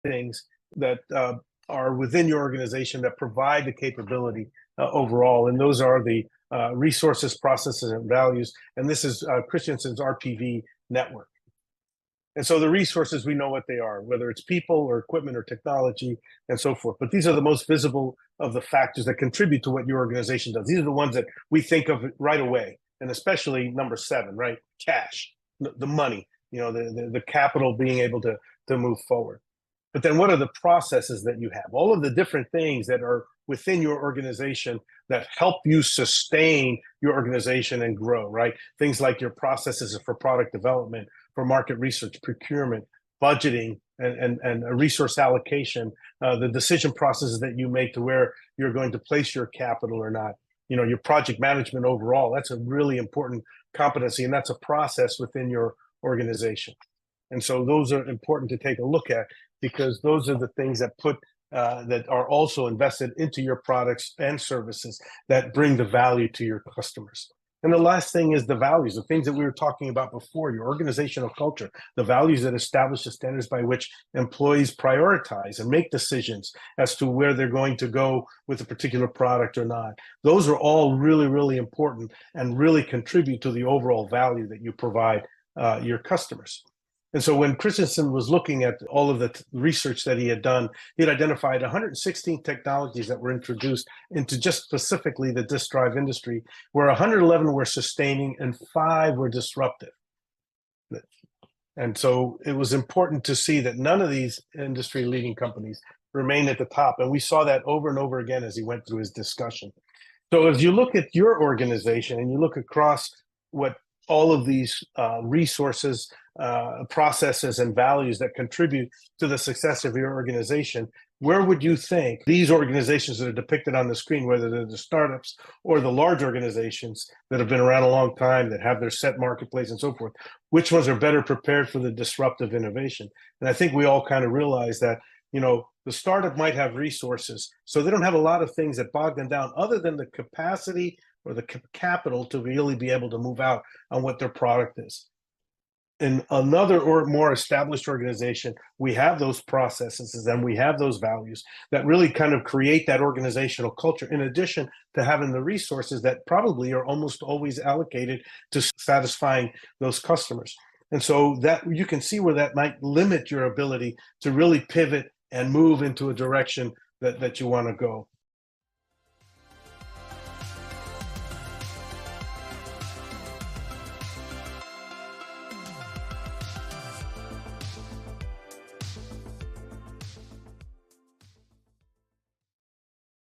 things that are within your organization that provide the capability overall. And those are the resources, processes, and values. And this is Christensen's RPV network. And so the resources, we know what they are, whether it's people or equipment or technology and so forth. But these are the most visible of the factors that contribute to what your organization does. These are the ones that we think of right away. And especially number 7, right? Cash, the money, the capital being able to move forward. But then what are the processes that you have? All of the different things that are within your organization that help you sustain your organization and grow, right? Things like your processes for product development, for market research, procurement, budgeting, and resource allocation, the decision processes that you make to where you're going to place your capital or not. Your project management overall, that's a really important competency, and that's a process within your organization. And so those are important to take a look at, because those are the things that that are also invested into your products and services that bring the value to your customers. And the last thing is the values, the things that we were talking about before, your organizational culture, the values that establish the standards by which employees prioritize and make decisions as to where they're going to go with a particular product or not. Those are all really, really important and really contribute to the overall value that you provide your customers. And so when Christensen was looking at all of the research that he had done, he had identified 116 technologies that were introduced into just specifically the disk drive industry, where 111 were sustaining and 5 were disruptive. And so it was important to see that none of these industry-leading companies remain at the top. And we saw that over and over again as he went through his discussion. So as you look at your organization and you look across what all of these resources, processes, and values that contribute to the success of your organization, where would you think these organizations that are depicted on the screen, whether they're the startups or the large organizations that have been around a long time, that have their set marketplace and so forth, which ones are better prepared for the disruptive innovation? And I think we all kind of realize that, the startup might have resources, so they don't have a lot of things that bog them down other than the capacity or the capital to really be able to move out on what their product is. In another or more established organization, we have those processes and we have those values that really kind of create that organizational culture, in addition to having the resources that probably are almost always allocated to satisfying those customers. And so that you can see where that might limit your ability to really pivot and move into a direction that you want to go.